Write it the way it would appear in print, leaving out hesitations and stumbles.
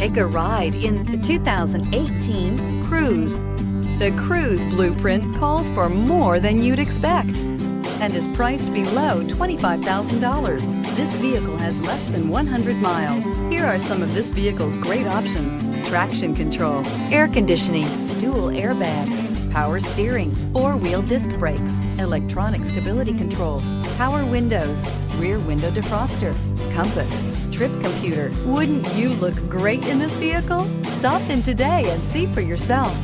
Take a ride in the 2018 Cruze. The Cruze blueprint calls for more than you'd expect and is priced below $25,000. This vehicle has less than 100 miles. Here are some of this vehicle's great options: traction control, air conditioning, dual airbags, power steering, four-wheel disc brakes, electronic stability control, power windows, rear window defroster, compass, trip computer. Wouldn't you look great in this vehicle? Stop in today and see for yourself.